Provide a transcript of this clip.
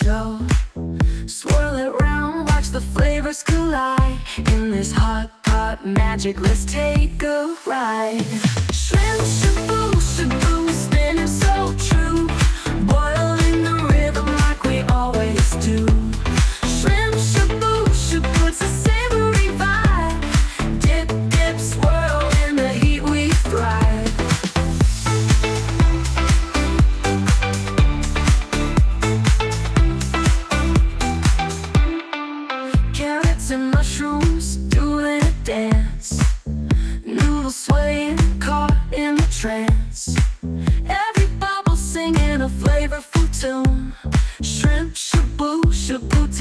show. Swirl it round, watch the flavors collide. In this hot pot magic, let's take a ride. Shrimp, shabu, shabu, spinning so true. Boiling the rhythm like we always do. Shrimp, shabu, shabu, it's a savory vibe. Dip, dip, swirl, in the heat we thrive. Carrots and mushrooms doing a dance. Noodles swaying, caught in a trance. Every bubble singing a flavorful tune. Shrimp, shabu, shabu.